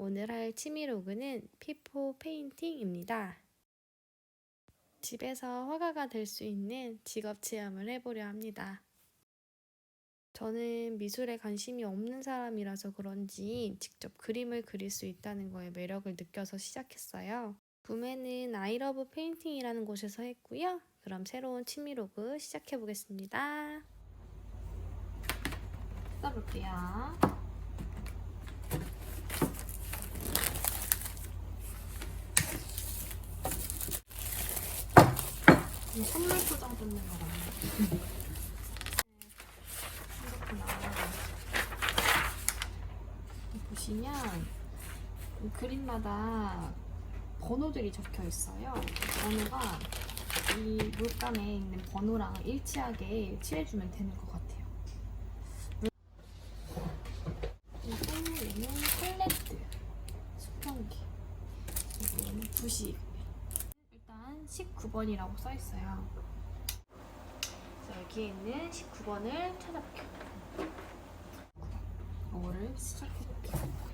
오늘 할 취미로그는 피포페인팅입니다. 집에서 화가가 될 수 있는 직업 체험을 해보려 합니다. 저는 미술에 관심이 없는 사람이라서 그런지 직접 그림을 그릴 수 있다는 거에 매력을 느껴서 시작했어요. 구매는 아이러브패인팅이라는 곳에서 했고요. 그럼 새로운 취미로그 시작해보겠습니다. 써볼게요. 선물 포장 뜯는 거 같네. 이렇구나. 보시면 그림마다 번호들이 적혀 있어요. 번호가 이 물감에 있는 번호랑 일치하게 칠해주면 되는 것 같아요. 그리고 얘는 팔레트, 수평기, 그리고 얘는 붓이. 일단 19번이라고 써있어요. 그래서 여기에 있는 19번을 찾아볼게요. 이거를 시작해볼게요.